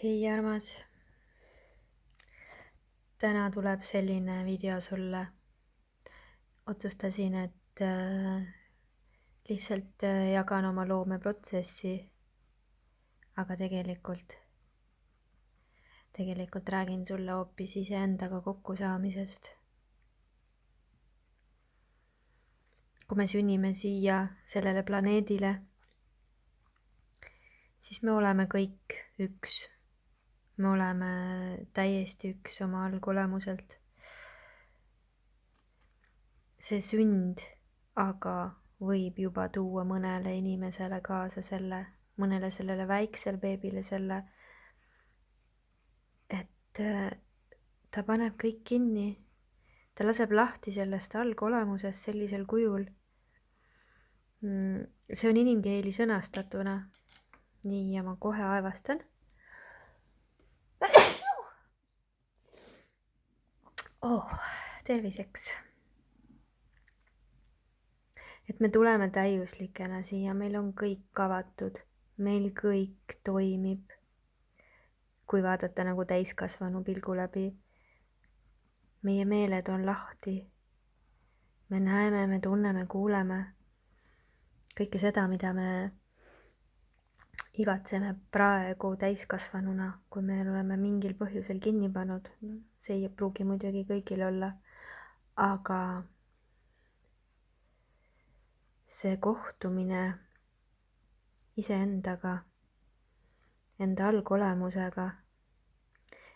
hei armas, täna tuleb selline video sulle. Otsustasin, et lihtsalt jagan oma loomeprotsessi, aga tegelikult räägin sulle hoopis iseendaga kokkusaamisest. Kui me sünnime siia sellele planeedile, siis me oleme kõik üks. Me oleme täiesti üks oma algolemuselt. See sünd aga võib juba tuua mõnele inimesele kaasa mõnele sellele väiksele beebile selle, et ta paneb kõik kinni. Ta laseb lahti sellest algolemusest sellisel kujul. See on inimkeeli sõnastatuna. Nii, ja ma kohe aevastan. Terviseks. Et me tuleme täiuslikena siia, meil on kõik avatud, meil kõik toimib. Kui vaadata nagu täiskasvanu pilgu läbi, meie meeled on lahti. Me näeme, me tunneme, kuuleme kõike seda, mida me igatseme praegu täiskasvanuna, kui me oleme mingil põhjusel kinni pannud. See ei pruugi muidugi kõigil olla, aga see kohtumine iseendaga, enda algolemusega,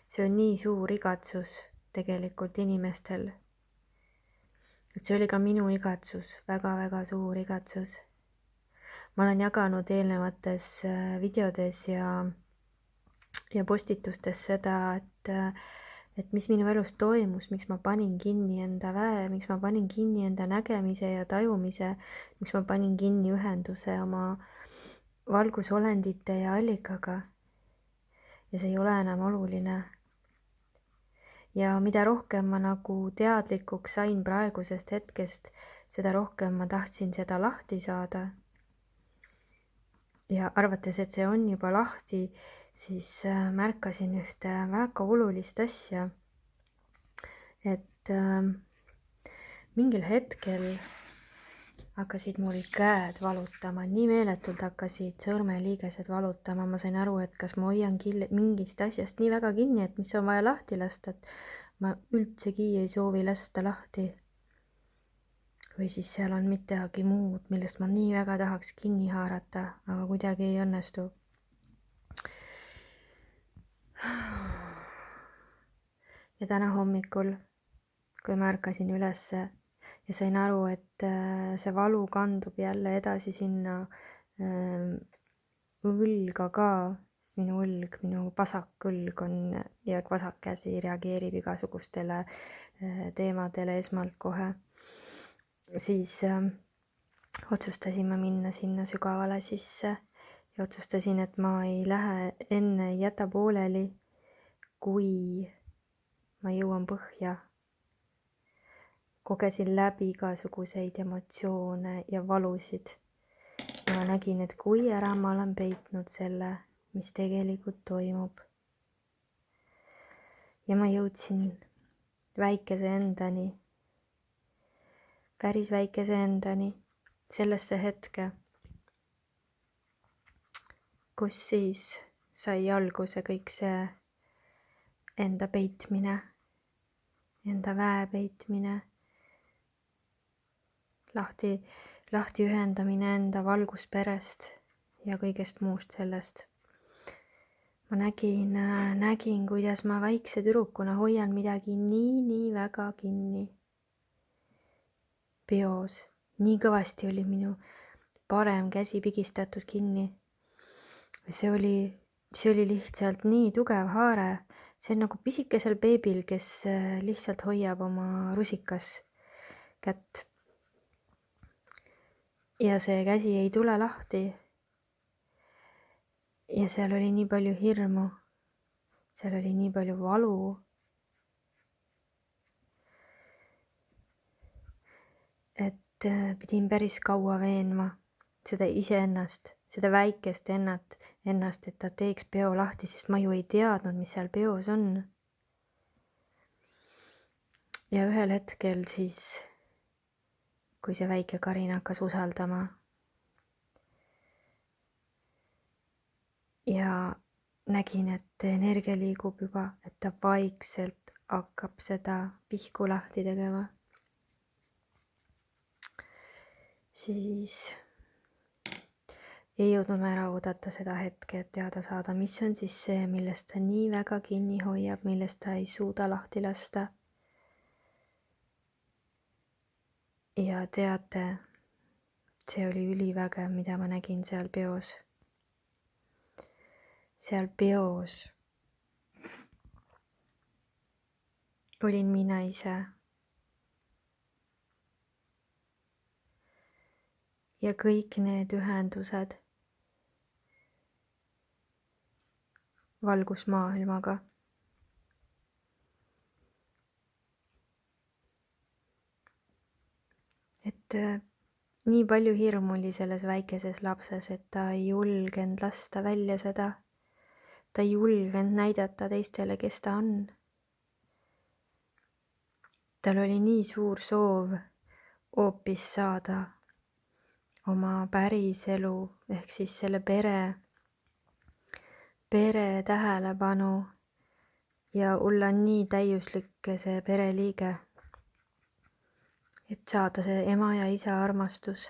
see on nii suur igatsus tegelikult inimestel. Et see oli ka minu igatsus, väga-väga suur igatsus. Ma olen jaganud eelnevates videodes ja postitustes seda, et mis minu elus toimus, miks ma panin kinni enda väe, miks ma panin kinni enda nägemise ja tajumise, miks ma panin kinni ühenduse oma valgusolendite ja allikaga. Ja see ei ole enam oluline. Ja mida rohkem ma nagu teadlikuks sain praegusest hetkest, seda rohkem ma tahtsin seda lahti saada. Ja arvates, et see on juba lahti, siis märkasin ühte väga olulist asja, et mingil hetkel hakkasid mul käed valutama, nii meeletult hakkasid sõrmeliigesed valutama. Ma sain aru, et kas ma hoian mingist asjast nii väga kinni, et mis on vaja lahti lasta, et ma üldsegi ei soovi lasta lahti. Või siis seal on midagi muud, millest ma nii väga tahaks kinni haarata, aga kuidagi ei õnnestu. Ja täna hommikul, kui ma ärkasin ülesse ja sain aru, et see valu kandub jälle edasi sinna õlga ka, siis minu õlg, minu vasakõlg on ja vasakkäsi reageerib igasugustele teemadele esmalt kohe. Siis otsustasin ma minna sinna sügavale sisse ja otsustasin, et ma ei lähe enne, ei jäta pooleli, kui ma jõuan põhja. Kogesin läbi igasuguseid emotsioone ja valusid. Ja ma nägin, et kui ära ma olen peitnud selle, mis tegelikult toimub. Ja ma jõudsin väikese endani. Päris väikese endani, sellesse hetke, kus siis sai alguse kõik see enda peitmine, enda väe peitmine, lahti ühendamine enda valgusperest ja kõigest muust sellest. Ma nägin, kuidas ma väikse tüdrukuna hoian midagi nii väga kinni. Peos, nii kõvasti oli minu parem käsi pigistatud kinni. See oli lihtsalt nii tugev haare. See on nagu pisikesel beebil, kes lihtsalt hoiab oma rusikas kätt. Ja see käsi ei tule lahti. Ja seal oli nii palju hirmu. Seal oli nii palju valu. Et pidin päris kaua veenma seda iseennast, seda väikest ennast, et ta teeks peo lahti, sest ma ju ei teadnud, mis seal peos on. ja ühel hetkel siis, kui see väike Karin hakkas usaldama ja nägin, et energia liigub juba, et ta vaikselt hakkab seda pihku lahti tegema, siis ei jõudnud ma ära oodata seda hetke, et teada saada, mis on siis see, millest ta nii väga kinni hoiab, millest ta ei suuda lahti lasta. ja teate, see oli ülivägev, mida ma nägin seal peos. seal peos olin mina ise. ja kõik need ühendused valgusmaailmaga. et nii palju hirmu oli selles väikeses lapses, et ta ei julgenud lasta välja seda. ta ei julgenud näidata teistele, kes ta on. tal oli nii suur soov hoopis saada oma päris elu ehk siis selle pere tähelepanu ja olla nii täiuslik see pereliige, et saada see ema ja isa armastus.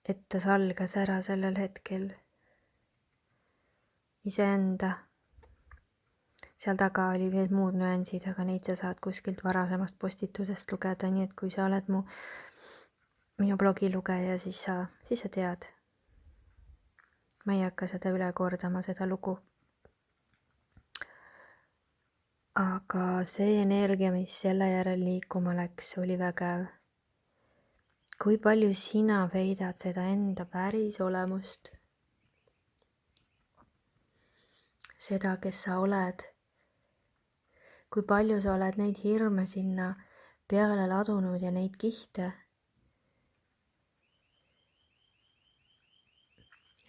et ta salgas ära sellel hetkel iseenda. seal taga oli veel muud nüansid, aga neid sa saad kuskilt varasemast postitusest lugeda, nii et kui sa oled minu blogi lugeja, siis sa tead. ma ei hakka seda üle kordama, seda lugu. aga see energia, mis selle järel liikuma läks, oli vägev. kui palju sina veidad seda enda päris olemust, seda, kes sa oled, kui palju sa oled neid hirme sinna peale ladunud ja neid kihte,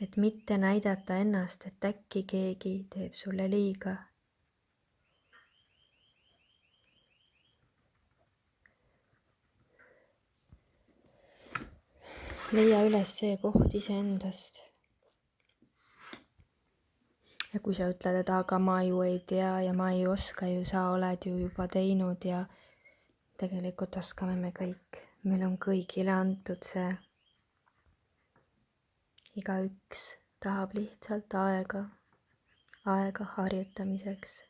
et mitte näidata ennast, et äkki keegi teeb sulle liiga. leia üles see koht iseendast. ja kui sa ütled, et aga ma ju ei tea ja ma ei oska ju, sa oled ju juba teinud ja tegelikult oskame me kõik. meil on kõigile antud see. igaüks tahab lihtsalt aega harjutamiseks.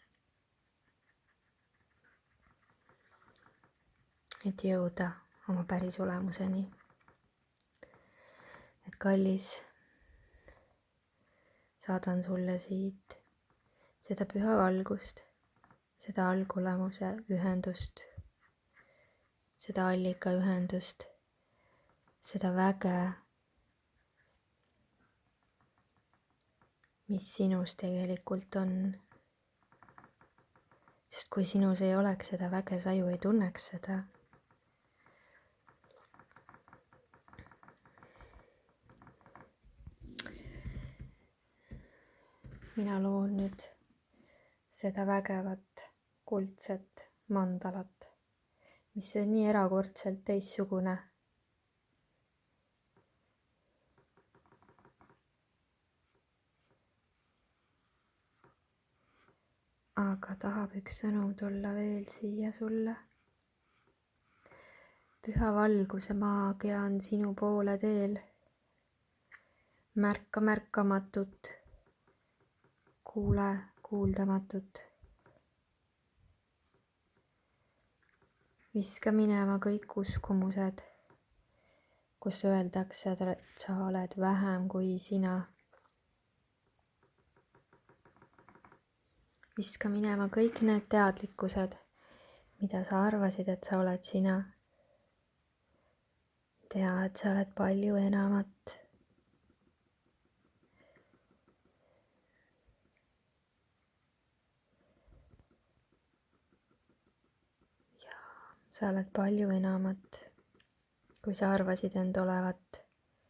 et jõuda oma päris olemuseni. et kallis, saadan sulle siit seda püha valgust, seda algolemuse ühendust, seda allika ühendust, seda väge, mis sinus tegelikult on. sest kui sinus ei oleks seda väge, sa ju ei tunneks seda. mina loon nüüd seda vägevat kuldset mandalat, mis on nii erakordselt teistsugune. aga tahab üks sõnum tulla veel siia sulle. püha valguse maagia on sinu poole teel. märka märkamatut, kuule kuuldamatut. viska minema kõik uskumused, kus öeldakse, et sa oled vähem kui sina. viska minema kõik need teadlikkused, mida sa arvasid, et sa oled sina. tea, et sa oled palju enamat. sa oled palju enamat kui sa arvasid end olevat.